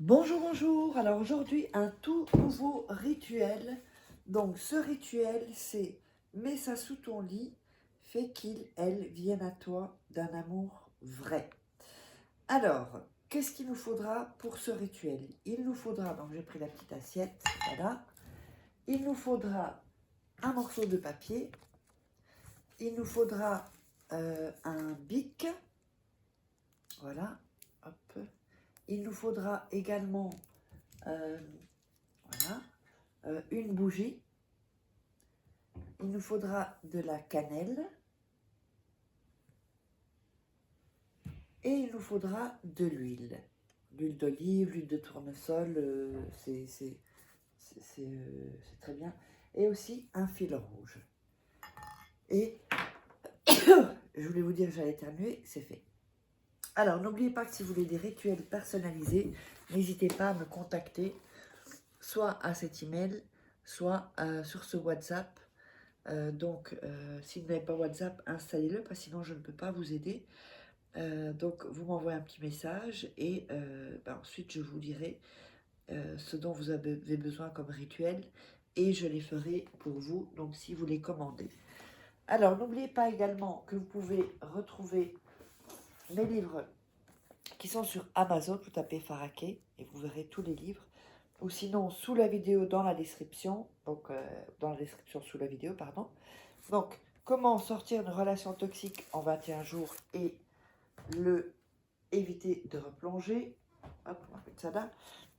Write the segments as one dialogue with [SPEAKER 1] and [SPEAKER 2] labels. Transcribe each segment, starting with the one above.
[SPEAKER 1] Bonjour, bonjour. Alors aujourd'hui, un tout nouveau rituel. Donc ce rituel, c'est mets ça sous ton lit, fais qu'il, elle, vienne à toi d'un amour vrai. Alors, qu'est-ce qu'il nous faudra pour ce rituel? Il nous faudra, donc j'ai pris la petite assiette, voilà. Il nous faudra un morceau de papier. Il nous faudra un bic, voilà, hop. Il nous faudra également, euh, voilà, une bougie. Il nous faudra de la cannelle et il nous faudra de l'huile. L'huile d'olive, l'huile de tournesol, c'est très bien. Et aussi un fil rouge. Et je voulais vous dire que j'allais éternuer, c'est fait. Alors, n'oubliez pas que si vous voulez des rituels personnalisés, n'hésitez pas à me contacter, soit à cet email, soit sur ce WhatsApp. Si vous n'avez pas WhatsApp, installez-le, parce que sinon je ne peux pas vous aider. Donc, vous m'envoyez un petit message et ensuite je vous dirai ce dont vous avez besoin comme rituel et je les ferai pour vous, donc si vous les commandez. Alors, n'oubliez pas également que vous pouvez retrouver mes livres qui sont sur Amazon. Vous tapez Faraké et vous verrez tous les livres. Ou sinon, sous la vidéo, dans la description. Donc, dans la description sous la vidéo, pardon. Donc, comment sortir d'une relation toxique en 21 jours et éviter de replonger. Hop, on va mettre ça là.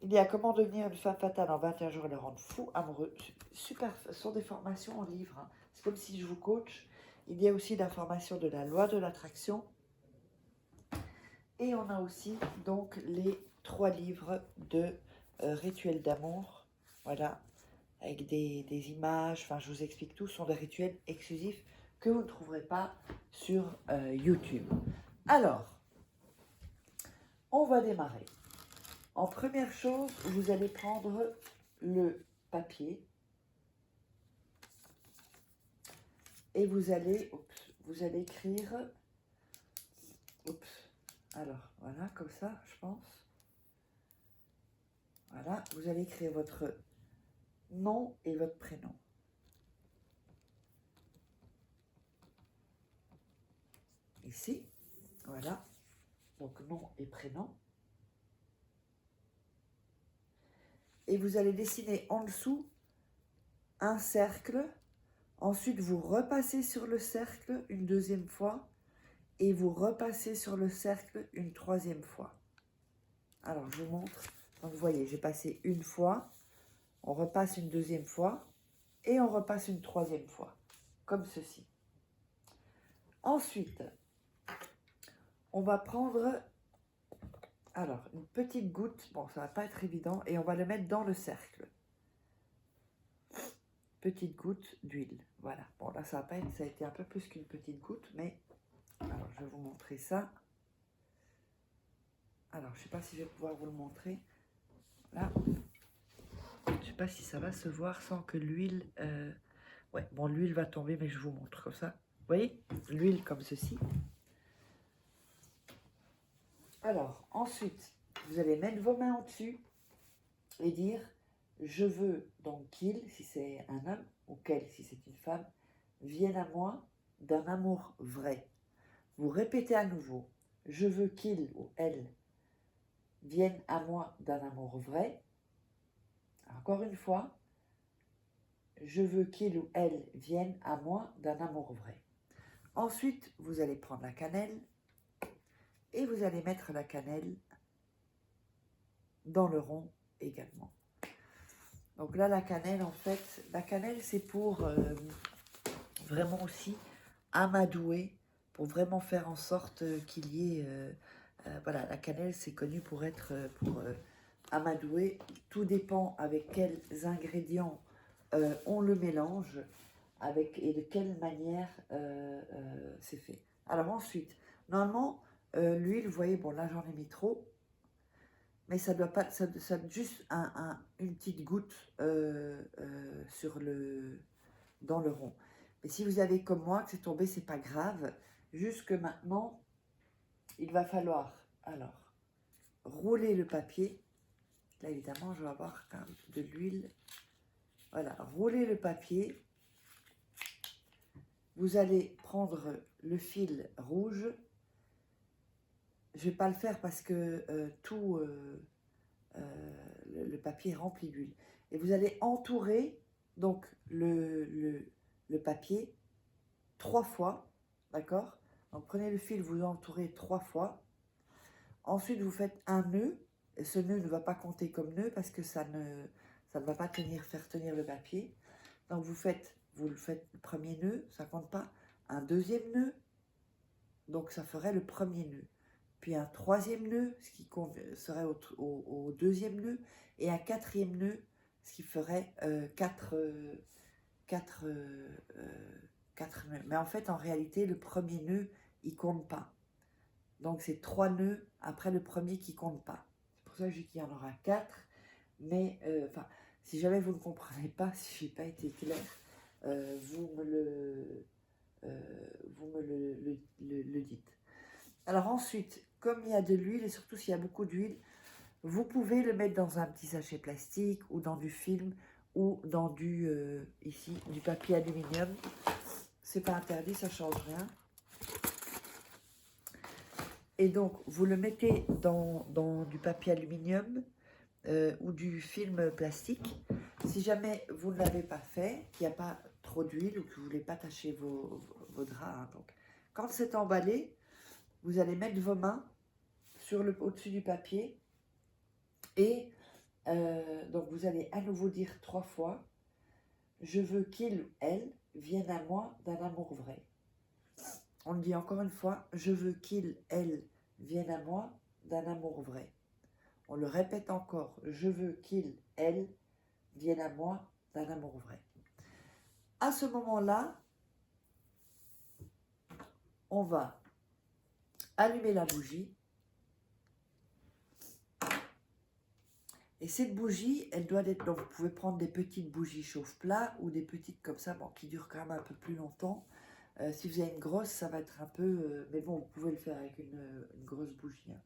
[SPEAKER 1] Il y a comment devenir une femme fatale en 21 jours et le rendre fou amoureux. Super, ce sont des formations en livre. Hein. C'est comme si je vous coach. Il y a aussi la formation de la loi de l'attraction. Et on a aussi donc les 3 livres de rituels d'amour. Voilà, avec des images. Enfin, je vous explique tout. Ce sont des rituels exclusifs que vous ne trouverez pas sur YouTube. Alors, on va démarrer. En première chose, vous allez prendre le papier et vous allez écrire, alors voilà, comme ça, je pense. Voilà, vous allez écrire votre nom et votre prénom. Ici, voilà, donc nom et prénom. Et vous allez dessiner en dessous un cercle. Ensuite, vous repassez sur le cercle une deuxième fois et vous repassez sur le cercle une troisième fois. Alors, je vous montre. Donc, vous voyez, j'ai passé une fois, on repasse une deuxième fois et on repasse une troisième fois, comme ceci. Ensuite, on va prendre, alors, une petite goutte, bon, ça va pas être évident, et on va le mettre dans le cercle. Petite goutte d'huile, voilà. Bon, là, ça va pas être, ça a été un peu plus qu'une petite goutte, mais, alors, je vais vous montrer ça. Alors, je sais pas si je vais pouvoir vous le montrer. Là, je sais pas si ça va se voir sans que l'huile... Ouais, bon, l'huile va tomber, mais je vous montre comme ça. Vous voyez, l'huile comme ceci. Alors, ensuite, vous allez mettre vos mains au-dessus et dire « Je veux donc qu'il, si c'est un homme, ou qu'elle, si c'est une femme, vienne à moi d'un amour vrai. » Vous répétez à nouveau « Je veux qu'il ou elle vienne à moi d'un amour vrai. » Encore une fois, je veux qu'il ou elle vienne à moi d'un amour vrai. Ensuite, vous allez prendre la cannelle et vous allez mettre la cannelle dans le rond également. Donc là, la cannelle, en fait, la cannelle, c'est pour vraiment aussi amadouer, pour vraiment faire en sorte qu'il y ait... voilà, la cannelle, c'est connu pour être... pour amadouer. Tout dépend avec quels ingrédients on le mélange et de quelle manière c'est fait. Alors ensuite, normalement, l'huile, vous voyez, bon là j'en ai mis trop, mais ça doit pas, ça juste une petite goutte dans le rond. Mais si vous avez comme moi que c'est tombé, c'est pas grave. Juste que maintenant, il va falloir alors rouler le papier Là, évidemment, je vais avoir quand même de l'huile. Voilà, roulez le papier. Vous allez prendre le fil rouge. Je ne vais pas le faire parce que le papier est rempli d'huile. Et vous allez entourer donc le papier 3 fois, d'accord? Donc prenez le fil, vous entourez 3 fois. Ensuite, vous faites un nœud. Et ce nœud ne va pas compter comme nœud parce que ça ne va pas faire tenir le papier. Donc vous le faites le premier nœud, ça compte pas. Un deuxième nœud, donc ça ferait le premier nœud. Puis un troisième nœud, ce qui serait au deuxième nœud. Et un quatrième nœud, ce qui ferait 4 nœuds. Mais en fait, en réalité, le premier nœud, il compte pas. Donc c'est 3 nœuds après le premier qui compte pas. C'est pour ça que je dis qu'il y en aura 4. Mais si jamais vous ne comprenez pas, si je n'ai pas été claire, vous me le dites. Alors ensuite, comme il y a de l'huile, et surtout s'il y a beaucoup d'huile, vous pouvez le mettre dans un petit sachet plastique ou dans du film ou dans du papier aluminium. C'est pas interdit, ça change rien. Et donc, vous le mettez dans du papier aluminium ou du film plastique. Si jamais vous ne l'avez pas fait, qu'il n'y a pas trop d'huile ou que vous ne voulez pas tacher vos draps, hein, donc, quand c'est emballé, vous allez mettre vos mains au-dessus du papier et donc vous allez à nouveau dire 3 fois « Je veux qu'il ou elle vienne à moi d'un amour vrai ». On le dit encore une fois « Je veux qu'il, elle vienne à moi d'un amour vrai ». On le répète encore « Je veux qu'il, elle vienne à moi d'un amour vrai ». À ce moment-là, on va allumer la bougie. Et cette bougie, elle doit être... Donc, vous pouvez prendre des petites bougies chauffe-plat ou des petites comme ça, bon, qui durent quand même un peu plus longtemps. Si vous avez une grosse, ça va être un peu... mais bon, vous pouvez le faire avec une grosse bougie. Hein.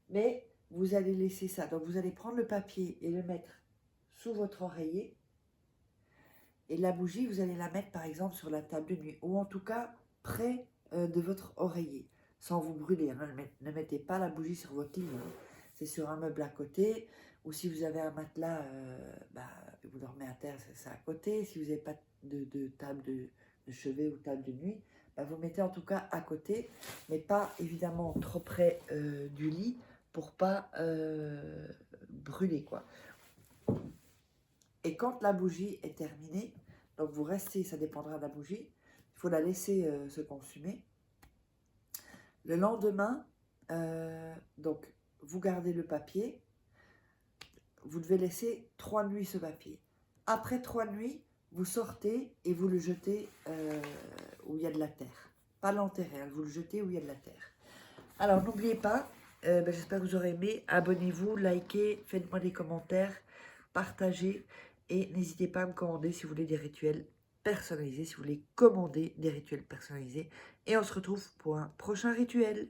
[SPEAKER 1] Mais vous allez laisser ça. Donc, vous allez prendre le papier et le mettre sous votre oreiller. Et la bougie, vous allez la mettre, par exemple, sur la table de nuit. Ou en tout cas, près de votre oreiller. Sans vous brûler. Hein. Ne mettez pas la bougie sur votre lit. Hein. C'est sur un meuble à côté. Ou si vous avez un matelas, vous dormez à terre, c'est à côté. Si vous n'avez pas de table de chevet ou table de nuit, vous mettez en tout cas à côté, mais pas évidemment trop près du lit pour pas brûler, quoi. Et quand la bougie est terminée, donc vous restez, ça dépendra de la bougie, il faut la laisser se consumer. Le lendemain, donc vous gardez le papier. Vous devez laisser 3 nuits ce papier. Après 3 nuits, vous sortez et vous le jetez où il y a de la terre. Pas l'enterrer, hein, vous le jetez où il y a de la terre. Alors n'oubliez pas, j'espère que vous aurez aimé. Abonnez-vous, likez, faites-moi des commentaires, partagez. Et n'hésitez pas à me commander si vous voulez des rituels personnalisés, si vous voulez commander des rituels personnalisés. Et on se retrouve pour un prochain rituel.